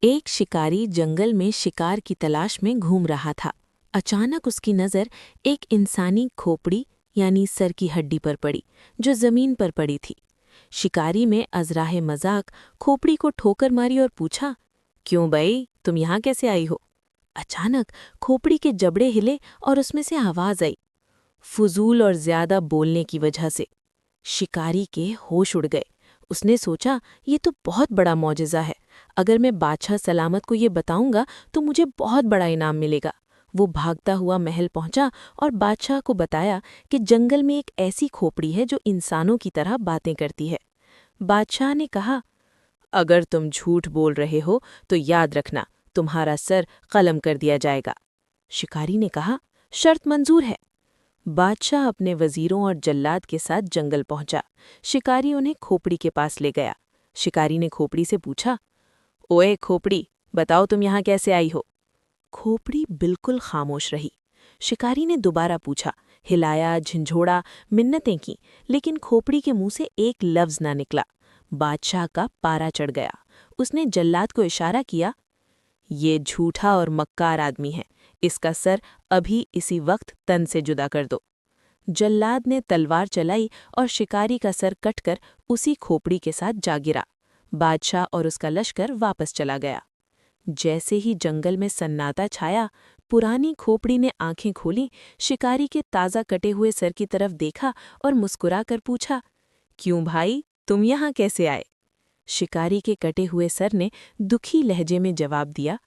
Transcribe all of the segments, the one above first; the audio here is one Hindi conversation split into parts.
एक शिकारी जंगल में शिकार की तलाश में घूम रहा था। अचानक उसकी नज़र एक इंसानी खोपड़ी यानी सर की हड्डी पर पड़ी, जो जमीन पर पड़ी थी। शिकारी में अजराहे मजाक खोपड़ी को ठोकर मारी और पूछा, क्यों बई, तुम यहाँ कैसे आई हो? अचानक खोपड़ी के जबड़े हिले और उसमें से आवाज आई, फजूल और ज्यादा बोलने की वजह से। शिकारी के होश उड़ गए। उसने सोचा, ये तो बहुत बड़ा मौजिज़ा है। अगर मैं बादशाह सलामत को ये बताऊंगा तो मुझे बहुत बड़ा इनाम मिलेगा। वो भागता हुआ महल पहुंचा और बादशाह को बताया कि जंगल में एक ऐसी खोपड़ी है जो इंसानों की तरह बातें करती है। बादशाह ने कहा, अगर तुम झूठ बोल रहे हो तो याद रखना, तुम्हारा सर कलम कर दिया जाएगा। शिकारी ने कहा, शर्त मंजूर है। बादशाह अपने वजीरों और जल्लाद के साथ जंगल पहुंचा। शिकारी उन्हें खोपड़ी के पास ले गया। शिकारी ने खोपड़ी से पूछा, ओए खोपड़ी, बताओ तुम यहाँ कैसे आई हो? खोपड़ी बिल्कुल खामोश रही। शिकारी ने दोबारा पूछा, हिलाया, झंझोड़ा, मिन्नतें की, लेकिन खोपड़ी के मुंह से एक लफ्ज ना निकला। बादशाह का पारा चढ़ गया। उसने जल्लाद को इशारा किया, ये झूठा और मक्कार आदमी है, इसका सर अभी इसी वक्त तन से जुदा कर दो। जल्लाद ने तलवार चलाई और शिकारी का सर कटकर उसी खोपड़ी के साथ जा गिरा। बादशाह और उसका लश्कर वापस चला गया। जैसे ही जंगल में सन्नाटा छाया, पुरानी खोपड़ी ने आंखें खोली, शिकारी के ताज़ा कटे हुए सर की तरफ देखा और मुस्कुराकर पूछा, क्यों भाई, तुम यहाँ कैसे आए? शिकारी के कटे हुए सर ने दुखी लहजे में जवाब दिया,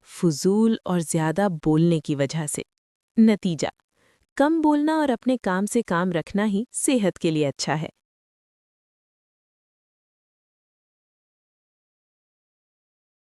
फजूल और ज्यादा बोलने की वजह से। नतीजा, कम बोलना और अपने काम से काम रखना ही सेहत के लिए अच्छा है।